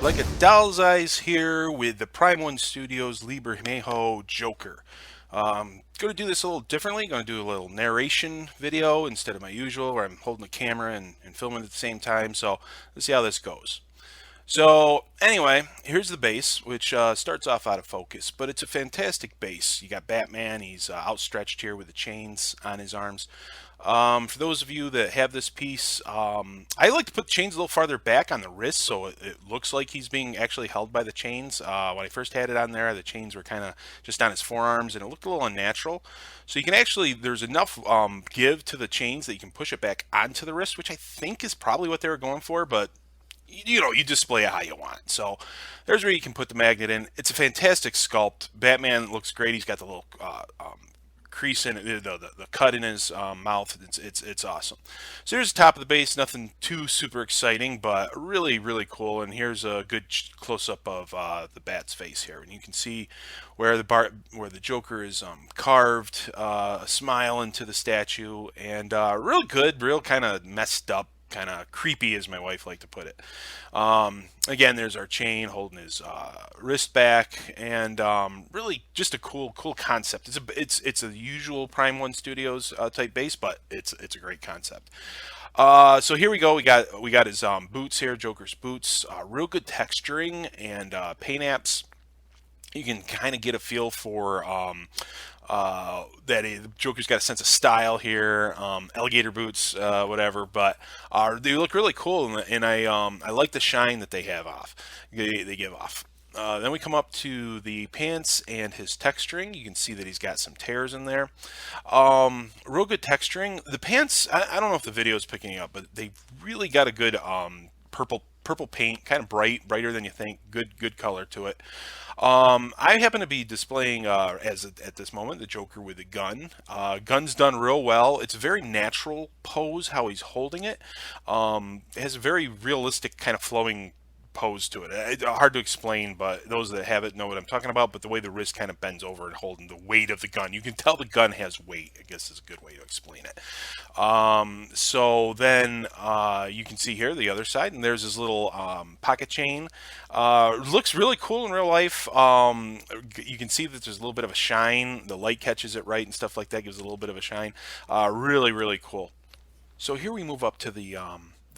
Like a doll's eyes here with the Prime One Studios Bermejo Joker. Going to do this a little differently. Going to do a little narration video instead of my usual, where I'm holding the camera and filming at the same time. So let's see how this goes. So anyway, here's the base, which starts off out of focus, but it's a fantastic base. You got Batman. He's outstretched here with the chains on his arms. For those of you that have this piece, I like to put the chains a little farther back on the wrist so it looks like he's being actually held by the chains. When I first had it on there, the chains were kind of just on his forearms and it looked a little unnatural. So you can actually, there's enough give to the chains that you can push it back onto the wrist, which I think is probably what they were going for, but you display it how you want. So there's where you can put the magnet in. It's a fantastic sculpt. Batman looks great. He's got the little crease in it, the cut in his mouth. It's awesome. So here's the top of the base. Nothing too super exciting, but really cool. And here's a good close up of the Bat's face here, and you can see where the Joker is carved a smile into the statue, and real good, real kind of messed up, kind of creepy, as my wife liked to put it. Again, there's our chain holding his wrist back, and really just a cool concept. It's a usual Prime One Studios type base, but it's a great concept. So here we go. We got his boots here, Joker's boots. Real good texturing and paint apps. You can kind of get a feel for that the Joker's got a sense of style here, alligator boots, whatever. But they look really cool, and I like the shine that they have off. They give off. Then we come up to the pants and his texturing. You can see that he's got some tears in there. Real good texturing. The pants, I don't know if the video is picking up, but they really got a good purple paint, kind of brighter than you think. Good color to it. I happen to be displaying at this moment the Joker with a gun. Gun's done real well. It's a very natural pose how he's holding it. It has a very realistic kind of flowing pose to it. It's hard to explain, but those that have it know what I'm talking about. But the way the wrist kind of bends over and holding the weight of the gun, you can tell the gun has weight, I guess is a good way to explain it. So then you can see here the other side, and there's this little pocket chain. Looks really cool in real life. You can see that there's a little bit of a shine. The light catches it right and stuff like that, gives it a little bit of a shine. Really cool. So here we move up to the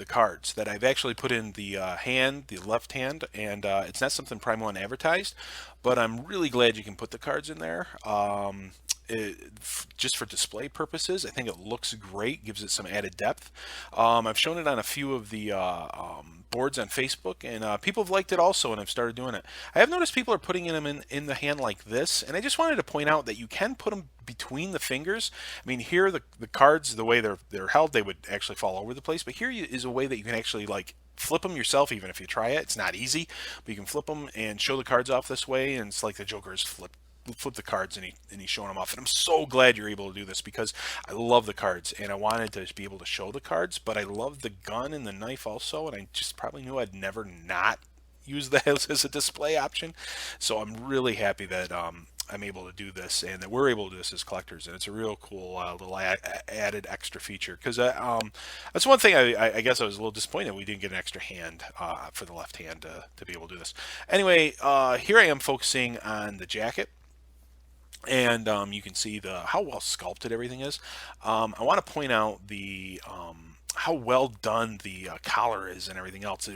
cards that I've actually put in the the left hand, and it's not something Prime One advertised, but I'm really glad you can put the cards in there. Just for display purposes, I think it looks great, gives it some added depth. I've shown it on a few of the boards on Facebook, and people have liked it also, and I've started doing it. I have noticed people are putting them in the hand like this, and I just wanted to point out that you can put them between the fingers. I mean, here the cards, the way they're held, they would actually fall over the place, but here is a way that you can actually like flip them yourself. Even if you try it, it's not easy, but you can flip them and show the cards off this way, and it's like the Joker's flip the cards, and he's showing them off. And I'm so glad you're able to do this, because I love the cards and I wanted to be able to show the cards, but I love the gun and the knife also, and I just probably knew I'd never not use that as a display option. So I'm really happy that I'm able to do this, and that we're able to do this as collectors, and it's a real cool little added extra feature, because that's one thing I guess I was a little disappointed we didn't get an extra hand for the left hand to be able to do this. Anyway, here I am focusing on the jacket, and you can see how well sculpted everything is. I want to point out the how well done the collar is and everything else.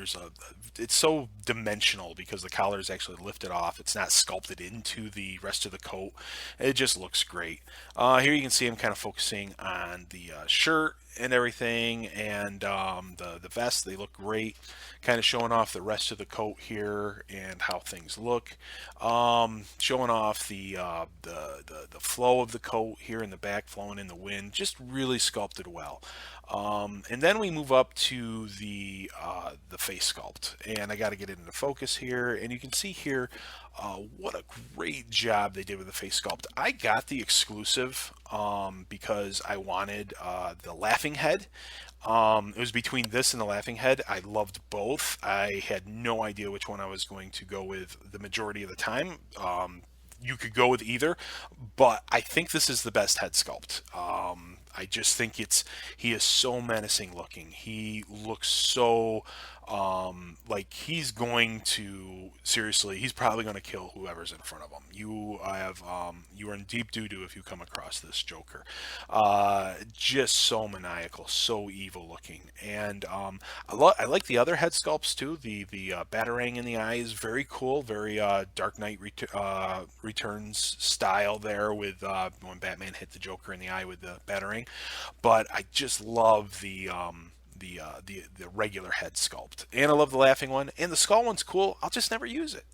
It's so dimensional because the collar is actually lifted off. It's not sculpted into the rest of the coat. It just looks great. Here you can see I'm kind of focusing on the shirt and everything, and the vest. They look great, kind of showing off the rest of the coat here and how things look. Showing off the flow of the coat here in the back, flowing in the wind, just really sculpted well. And then we move up to the face sculpt, and I got to get it into focus here, and you can see here what a great job they did with the face sculpt. I got the exclusive because I wanted the laughing head. It was between this and the laughing head. I loved both. I had no idea which one I was going to go with the majority of the time. You could go with either, but I think this is the best head sculpt. I just think he is so menacing looking. He looks so Like he's going to seriously, he's probably going to kill whoever's in front of him. You are in deep doo doo if you come across this Joker. Just so maniacal, so evil looking, and I like the other head sculpts too. The batarang in the eye is very cool, very Dark Knight Returns style there with when Batman hit the Joker in the eye with the batarang. But I just love the regular head sculpt, and I love the laughing one, and the skull one's cool. I'll just never use it.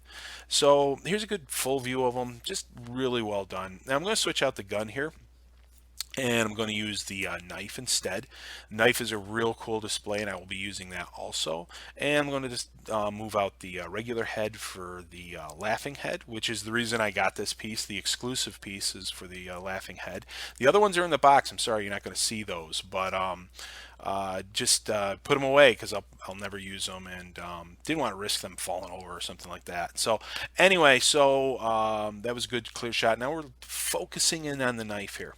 So here's a good full view of them, just really well done. Now I'm going to switch out the gun here, and I'm going to use the knife instead. Knife is a real cool display, and I will be using that also. And I'm going to just move out the regular head for the laughing head, which is the reason I got this piece. The exclusive piece is for the laughing head. The other ones are in the box. I'm sorry you're not going to see those, but just put them away because I'll never use them, and didn't want to risk them falling over or something like that. So anyway, so that was a good clear shot. Now we're focusing in on the knife here.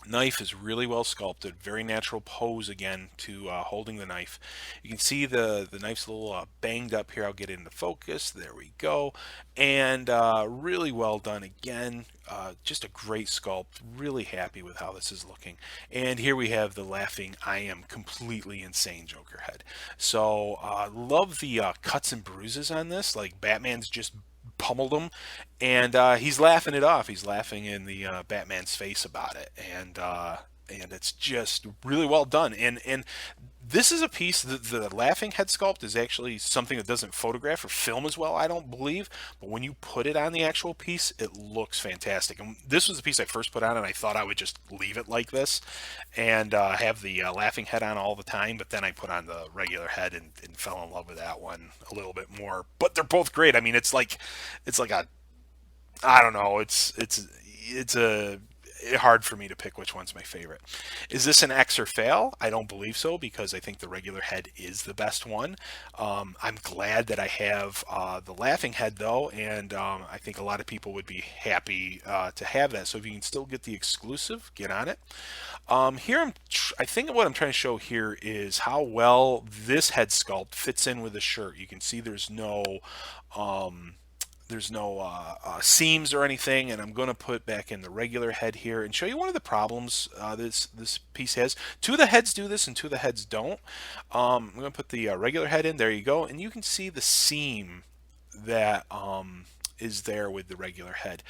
Knife is really well sculpted, very natural pose again to holding the knife. You can see the knife's a little banged up here. I'll get into focus. There we go. And really well done again. Just a great sculpt. Really happy with how this is looking. And here we have the laughing, I am completely insane Joker head. So love the cuts and bruises on this. Like Batman's just pummeled him, and he's laughing it off. He's laughing in the Batman's face about it, and it's just really well done. And this is a piece that the laughing head sculpt is actually something that doesn't photograph or film as well, I don't believe. But when you put it on the actual piece, it looks fantastic. And this was the piece I first put on, and I thought I would just leave it like this and have the laughing head on all the time. But then I put on the regular head and fell in love with that one a little bit more. But they're both great. I mean, it's like a, I don't know. It's a hard for me to pick which one's my favorite. Is this an X or fail? I don't believe so because I think the regular head is the best one. I'm glad that I have the laughing head though, and I think a lot of people would be happy to have that. So if you can still get the exclusive, get on it. Here, I think what I'm trying to show here is how well this head sculpt fits in with the shirt. You can see um, there's no seams or anything, and I'm going to put back in the regular head here and show you one of the problems this piece has. Two of the heads do this and two of the heads don't. I'm going to put the regular head in. There you go, and you can see the seam that is there with the regular head.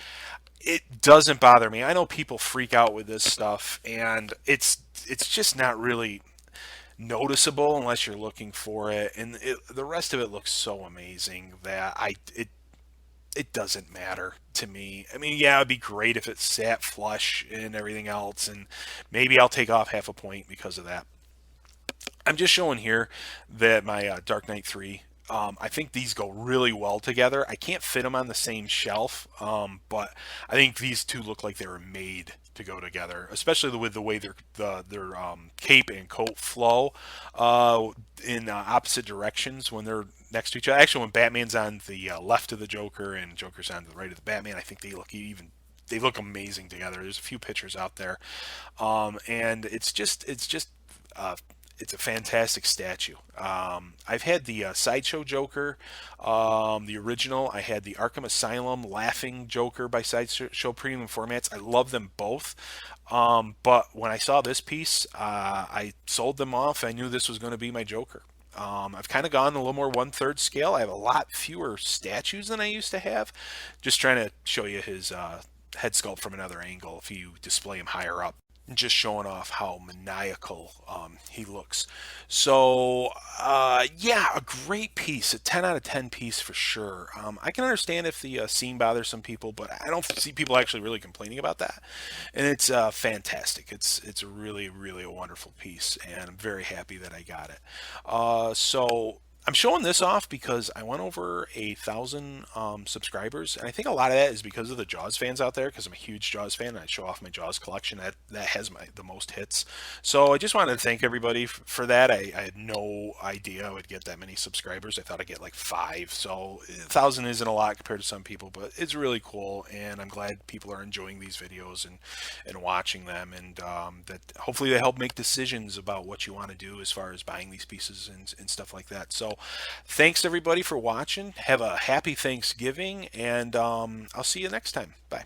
It doesn't bother me. I know people freak out with this stuff, and it's just not really noticeable unless you're looking for it, and the rest of it looks so amazing that it doesn't matter to me. I mean, yeah, it'd be great if it sat flush and everything else, and maybe I'll take off half a point because of that. I'm just showing here that my Dark Knight 3, I think these go really well together. I can't fit them on the same shelf, but I think these two look like they were made to go together, especially with the way their cape and coat flow in opposite directions when they're next to each other. Actually, when Batman's on the left of the Joker and Joker's on the right of the Batman, I think they look amazing together. There's a few pictures out there, and uh, it's a fantastic statue. I've had the Sideshow Joker, the original. I had the Arkham Asylum Laughing Joker by Sideshow Premium Formats. I love them both. But when I saw this piece, I sold them off. I knew this was going to be my Joker. I've kind of gone a little more one-third scale. I have a lot fewer statues than I used to have. Just trying to show you his head sculpt from another angle if you display him higher up, just showing off how maniacal he looks. So, yeah, a great piece, a 10 out of 10 piece for sure. I can understand if the seam bothers some people, but I don't see people actually really complaining about that. And it's fantastic. It's really, really a wonderful piece, and I'm very happy that I got it. So, I'm showing this off because I went over 1,000 subscribers, and I think a lot of that is because of the Jaws fans out there. Because I'm a huge Jaws fan, and I show off my Jaws collection that has the most hits. So I just wanted to thank everybody for that. I had no idea I would get that many subscribers. I thought I'd get like five. So 1,000 isn't a lot compared to some people, but it's really cool, and I'm glad people are enjoying these videos and watching them, and that hopefully they help make decisions about what you want to do as far as buying these pieces and stuff like that. So thanks everybody for watching. Have a happy Thanksgiving, and I'll see you next time. Bye.